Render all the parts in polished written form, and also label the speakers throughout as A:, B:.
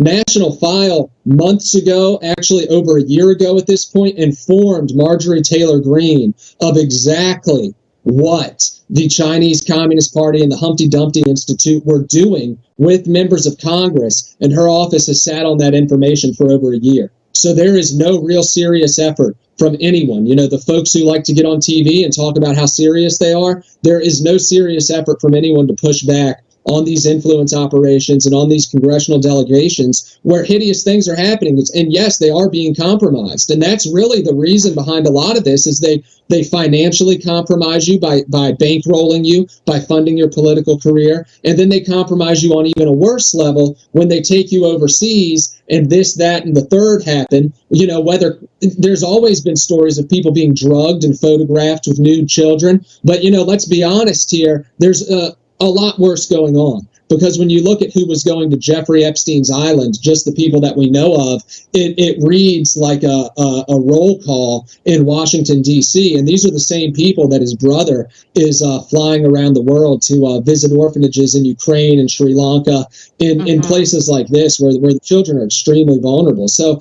A: National File months ago, actually over a year ago at this point, informed Marjorie Taylor Greene of exactly what the Chinese Communist Party and the Humpty Dumpty Institute were doing with members of Congress, and her office has sat on that information for over a year. So there is no real serious effort from anyone. You know, the folks who like to get on TV and talk about how serious they are, there is no serious effort from anyone to push back on these influence operations and on these congressional delegations where hideous things are happening. And yes, they are being compromised. And that's really the reason behind a lot of this is they financially compromise you by bankrolling you, by funding your political career. And then they compromise you on even a worse level when they take you overseas and this, that, and the third happen. You know, whether there's always been stories of people being drugged and photographed with nude children. But, you know, let's be honest here. There's a lot worse going on, because when you look at who was going to Jeffrey Epstein's island, just the people that we know of, it reads like a roll call in Washington, D.C. And these are the same people that his brother is flying around the world to visit orphanages in Ukraine and Sri Lanka, in places like this where the children are extremely vulnerable. So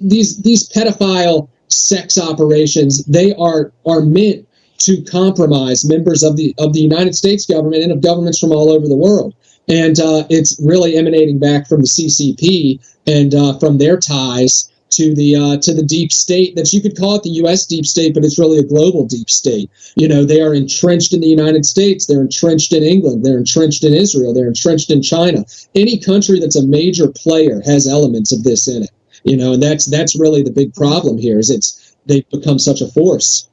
A: these pedophile sex operations, they are meant to compromise members of the United States government and of governments from all over the world. And it's really emanating back from the CCP and from their ties to the deep state. That you could call it the U.S. deep state, but it's really a global deep state. You know, they are entrenched in the United States. They're entrenched in England. They're entrenched in Israel. They're entrenched in China. Any country that's a major player has elements of this in it. You know, and that's really the big problem here. Is they've become such a force.